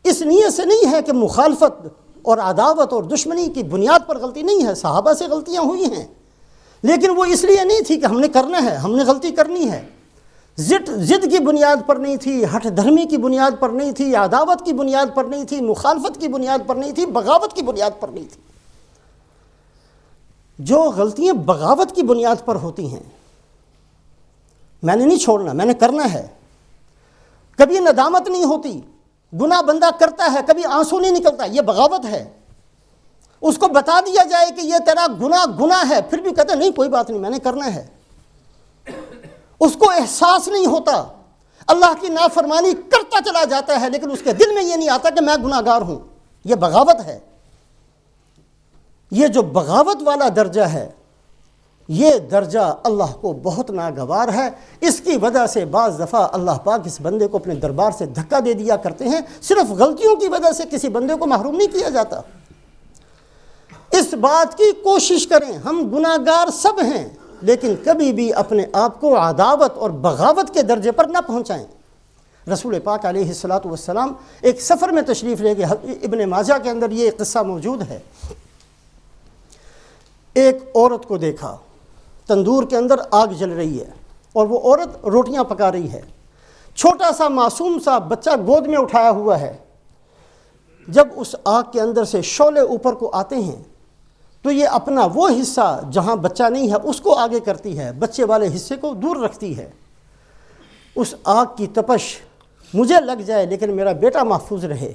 اس نیت سے نہیں ہے کہ مخالفت اور عداوت اور دشمنی کی بنیاد پر غلطی نہیں ہے، صحابہ سے غلطیاں ہوئی ہیں، لیکن وہ اس لیے نہیں تھی کہ ہم نے کرنا ہے، ہم نے غلطی کرنی ہے، ضد کی بنیاد پر نہیں تھی، ہٹ دھرمی کی بنیاد پر نہیں تھی، عداوت کی بنیاد پر نہیں تھی، مخالفت کی بنیاد پر نہیں تھی، بغاوت کی بنیاد پر نہیں تھی۔ جو غلطیاں بغاوت کی بنیاد پر ہوتی ہیں، میں نے نہیں چھوڑنا، میں نے کرنا ہے، کبھی ندامت نہیں ہوتی، گناہ بندہ کرتا ہے کبھی آنسو نہیں نکلتا، یہ بغاوت ہے۔ اس کو بتا دیا جائے کہ یہ تیرا گناہ ہے، پھر بھی کہتا نہیں کوئی بات نہیں، میں نے کرنا ہے، اس کو احساس نہیں ہوتا، اللہ کی نافرمانی کرتا چلا جاتا ہے، لیکن اس کے دل میں یہ نہیں آتا کہ میں گناہ گار ہوں، یہ بغاوت ہے۔ یہ جو بغاوت والا درجہ ہے، یہ درجہ اللہ کو بہت ناگوار ہے۔ اس کی وجہ سے بعض دفعہ اللہ پاک اس بندے کو اپنے دربار سے دھکا دے دیا کرتے ہیں، صرف غلطیوں کی وجہ سے کسی بندے کو محروم نہیں کیا جاتا۔ اس بات کی کوشش کریں، ہم گناہ گار سب ہیں، لیکن کبھی بھی اپنے آپ کو عداوت اور بغاوت کے درجے پر نہ پہنچائیں۔ رسول پاک علیہ الصلاۃ والسلام ایک سفر میں تشریف لے گئے، ابن ماجہ کے اندر یہ قصہ موجود ہے۔ ایک عورت کو دیکھا، تندور کے اندر آگ جل رہی ہے اور وہ عورت روٹیاں پکا رہی ہے، چھوٹا سا معصوم سا بچہ گود میں اٹھایا ہوا ہے۔ جب اس آگ کے اندر سے شعلے اوپر کو آتے ہیں تو یہ اپنا وہ حصہ جہاں بچہ نہیں ہے اس کو آگے کرتی ہے، بچے والے حصے کو دور رکھتی ہے۔ اس آگ کی تپش مجھے لگ جائے لیکن میرا بیٹا محفوظ رہے۔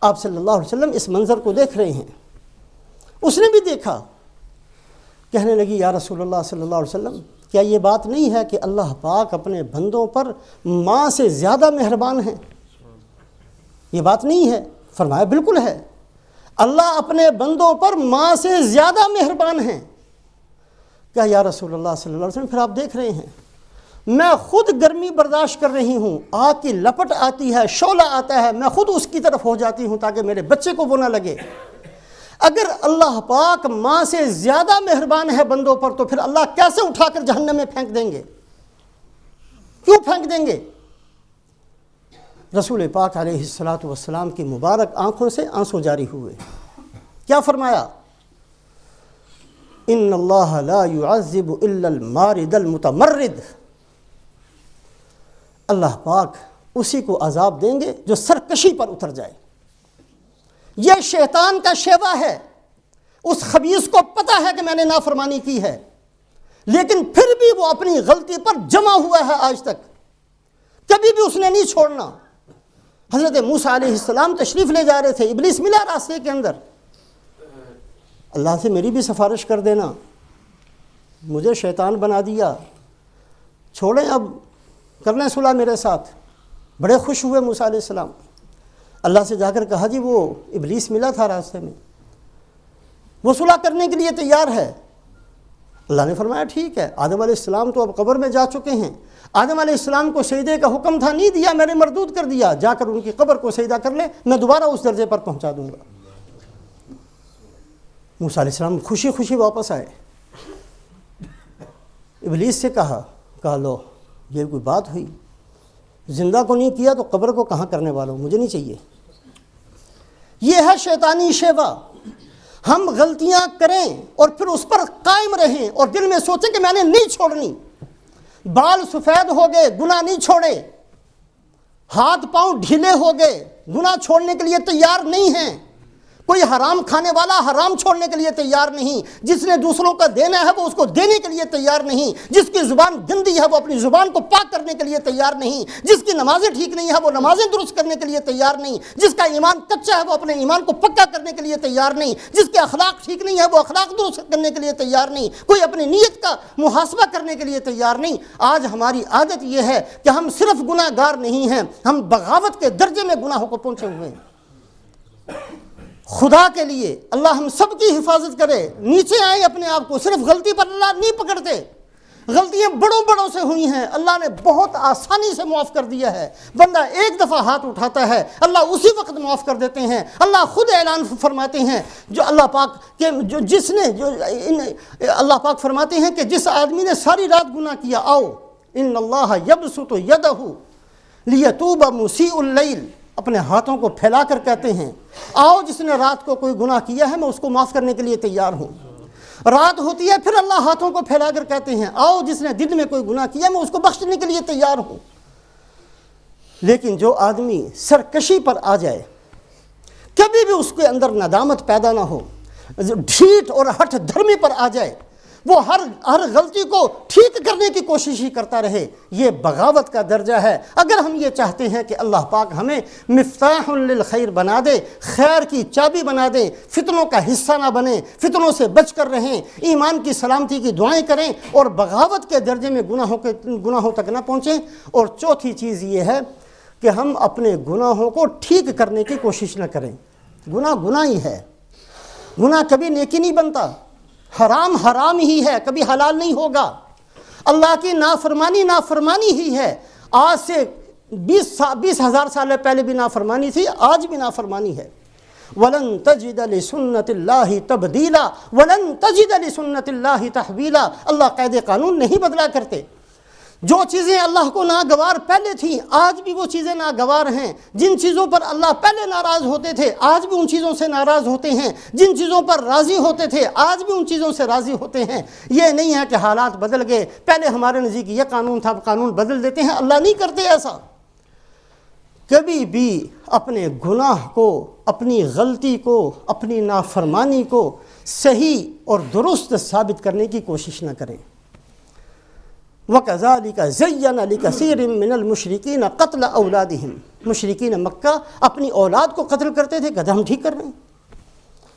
آپ صلی اللہ علیہ وسلم اس منظر کو دیکھ رہے ہیں، اس نے بھی دیکھا، کہنے لگی یا رسول اللہ صلی اللہ علیہ وسلم، کیا یہ بات نہیں ہے کہ اللہ پاک اپنے بندوں پر ماں سے زیادہ مہربان ہیں؟ یہ بات نہیں ہے؟ فرمایا بالکل ہے، اللہ اپنے بندوں پر ماں سے زیادہ مہربان ہیں۔ کہا یا رسول اللہ صلی اللہ علیہ وسلم، پھر آپ دیکھ رہے ہیں میں خود گرمی برداشت کر رہی ہوں، آگ کی لپٹ آتی ہے، شعلہ آتا ہے، میں خود اس کی طرف ہو جاتی ہوں تاکہ میرے بچے کو وہ نہ لگے۔ اگر اللہ پاک ماں سے زیادہ مہربان ہے بندوں پر تو پھر اللہ کیسے اٹھا کر جہنم میں پھینک دیں گے؟ کیوں پھینک دیں گے؟ رسول پاک علیہ الصلاۃ والسلام کی مبارک آنکھوں سے آنسو جاری ہوئے۔ کیا فرمایا؟ ان اللہ لا يعذب الا المارد المتمرد، اللہ پاک اسی کو عذاب دیں گے جو سرکشی پر اتر جائے۔ یہ شیطان کا شیوا ہے، اس خبیث کو پتہ ہے کہ میں نے نافرمانی کی ہے، لیکن پھر بھی وہ اپنی غلطی پر جمع ہوا ہے آج تک، کبھی بھی اس نے نہیں چھوڑنا۔ حضرت موسیٰ علیہ السلام تشریف لے جا رہے تھے، ابلیس ملا راستے کے اندر، اللہ سے میری بھی سفارش کر دینا، مجھے شیطان بنا دیا، چھوڑیں اب، کر لیں صلح میرے ساتھ۔ بڑے خوش ہوئے موسیٰ علیہ السلام، اللہ سے جا کر کہا جی وہ ابلیس ملا تھا راستے میں، وہ صلح کرنے کے لیے تیار ہے۔ اللہ نے فرمایا ٹھیک ہے، آدم علیہ السلام تو اب قبر میں جا چکے ہیں، آدم علیہ السلام کو سجدے کا حکم تھا، نہیں دیا، میں نے مردود کر دیا، جا کر ان کی قبر کو سجدہ کر لے، میں دوبارہ اس درجے پر پہنچا دوں گا۔ موسیٰ علیہ السلام خوشی خوشی واپس آئے، ابلیس سے کہا لو یہ کوئی بات ہوئی، زندہ کو نہیں کیا تو قبر کو کہاں کرنے والوں، مجھے نہیں چاہیے۔ یہ ہے شیطانی شیوا، ہم غلطیاں کریں اور پھر اس پر قائم رہیں اور دل میں سوچیں کہ میں نے نہیں چھوڑنی، بال سفید ہو گئے گناہ نہیں چھوڑے، ہاتھ پاؤں ڈھیلے ہو گئے گناہ چھوڑنے کے لیے تیار نہیں ہیں، کوئی حرام کھانے والا حرام چھوڑنے کے لیے تیار نہیں، جس نے دوسروں کا دینا ہے وہ اس کو دینے کے لیے تیار نہیں، جس کی زبان گندی ہے وہ اپنی زبان کو پاک کرنے کے لیے تیار نہیں، جس کی نمازیں ٹھیک نہیں ہے وہ نمازیں درست کرنے کے لیے تیار نہیں، جس کا ایمان کچا ہے وہ اپنے ایمان کو پکا کرنے کے لیے تیار نہیں، جس کے اخلاق ٹھیک نہیں ہے وہ اخلاق درست کرنے کے لیے تیار نہیں، کوئی اپنی نیت کا محاسبہ کرنے کے لیے تیار نہیں۔ آج ہماری عادت یہ ہے کہ ہم صرف گناہ گار نہیں ہیں، ہم بغاوت کے درجے میں گناہوں کو پہنچے ہوئے ہیں۔ خدا کے لیے اللہ ہم سب کی حفاظت کرے، نیچے آئیں اپنے آپ کو، صرف غلطی پر اللہ نہیں پکڑتے، غلطیاں بڑوں سے ہوئی ہیں، اللہ نے بہت آسانی سے معاف کر دیا ہے، بندہ ایک دفعہ ہاتھ اٹھاتا ہے اللہ اسی وقت معاف کر دیتے ہیں۔ اللہ خود اعلان فرماتے ہیں، جو اللہ پاک کہ اللہ پاک فرماتے ہیں کہ جس آدمی نے ساری رات گناہ کیا، آؤ ان اللہ یبسط یدہ لیتوب مسیء اللیل، اپنے ہاتھوں کو پھیلا کر کہتے ہیں آؤ جس نے رات کو کوئی گناہ کیا ہے میں اس کو معاف کرنے کے لیے تیار ہوں۔ رات ہوتی ہے پھر اللہ ہاتھوں کو پھیلا کر کہتے ہیں آؤ جس نے دن میں کوئی گناہ کیا میں اس کو بخشنے کے لیے تیار ہوں۔ لیکن جو آدمی سرکشی پر آ جائے، کبھی بھی اس کے اندر ندامت پیدا نہ ہو، ڈھیٹ اور ہٹ دھرمی پر آ جائے، وہ ہر غلطی کو ٹھیک کرنے کی کوشش ہی کرتا رہے، یہ بغاوت کا درجہ ہے۔ اگر ہم یہ چاہتے ہیں کہ اللہ پاک ہمیں مفتاح للخیر بنا دے، خیر کی چابی بنا دے، فتنوں کا حصہ نہ بنے، فتنوں سے بچ کر رہیں، ایمان کی سلامتی کی دعائیں کریں اور بغاوت کے درجے میں گناہوں تک نہ پہنچیں۔ اور چوتھی چیز یہ ہے کہ ہم اپنے گناہوں کو ٹھیک کرنے کی کوشش نہ کریں۔ گناہ ہی ہے، گناہ کبھی نیکی نہیں بنتا، حرام ہی ہے، کبھی حلال نہیں ہوگا۔ اللہ کی نافرمانی ہی ہے، آج سے 20,000 سال پہلے بھی نافرمانی تھی، آج بھی نافرمانی ہے۔ وَلَن تَجِدَ لِسُنَّتِ اللَّهِ تَبْدِيلًا وَلَن تَجِدَ لِسُنَّتِ اللَّهِ تَحْوِيلًا۔ اللہ قید قانون نہیں بدلا کرتے۔ جو چیزیں اللہ کو ناگوار پہلے تھیں آج بھی وہ چیزیں ناگوار ہیں، جن چیزوں پر اللہ پہلے ناراض ہوتے تھے آج بھی ان چیزوں سے ناراض ہوتے ہیں، جن چیزوں پر راضی ہوتے تھے آج بھی ان چیزوں سے راضی ہوتے ہیں۔ یہ نہیں ہے کہ حالات بدل گئے، پہلے ہمارے نزدیک یہ قانون تھا، قانون بدل دیتے ہیں، اللہ نہیں کرتے ایسا۔ کبھی بھی اپنے گناہ کو، اپنی غلطی کو، اپنی نافرمانی کو صحیح اور درست ثابت کرنے کی کوشش نہ کریں۔ وَكَذَلِكَ زَيَّنَ لِكَثِيرٍ مِّنَ الْمُشْرِكِينَ قَتْلَ أَوْلَادِهِمْ، مشرکین مکہ اپنی اولاد کو قتل کرتے تھے، کہتے ہم ٹھیک کر رہے ہیں۔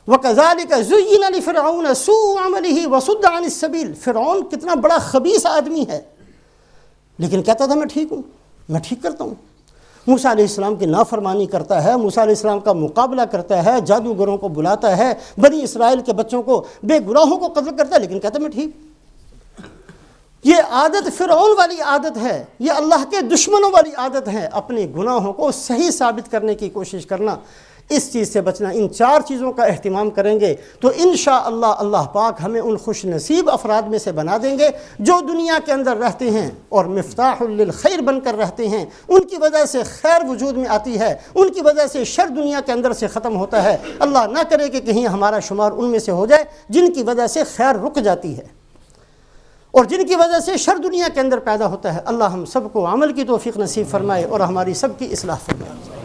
وَكَذَلِكَ زُيِّنَ لِفِرْعَوْنَ سُوءُ عَمَلِهِ وَصُدَّ عَنِ السَّبِيلِ، فرعون کتنا بڑا خبیث آدمی ہے، لیکن کہتا تھا میں ٹھیک ہوں، میں ٹھیک کرتا ہوں۔ موسیٰ علیہ السلام کی نافرمانی کرتا ہے، موسیٰ علیہ السلام کا مقابلہ کرتا ہے، جادوگروں کو بلاتا ہے، بنی اسرائیل کے بچوں کو، بے گناہوں کو قتل کرتا ہے، لیکن کہتا ہے میں ٹھیک۔ یہ عادت فرعون والی عادت ہے، یہ اللہ کے دشمنوں والی عادت ہے، اپنے گناہوں کو صحیح ثابت کرنے کی کوشش کرنا۔ اس چیز سے بچنا، ان 4 چیزوں کا اہتمام کریں گے تو انشاءاللہ اللہ پاک ہمیں ان خوش نصیب افراد میں سے بنا دیں گے جو دنیا کے اندر رہتے ہیں اور مفتاح للخیر بن کر رہتے ہیں، ان کی وجہ سے خیر وجود میں آتی ہے، ان کی وجہ سے شر دنیا کے اندر سے ختم ہوتا ہے۔ اللہ نہ کرے کہ کہیں ہمارا شمار ان میں سے ہو جائے جن کی وجہ سے خیر رک جاتی ہے اور جن کی وجہ سے شر دنیا کے اندر پیدا ہوتا ہے۔ اللہ ہم سب کو عمل کی توفیق نصیب فرمائے اور ہماری سب کی اصلاح فرمائے۔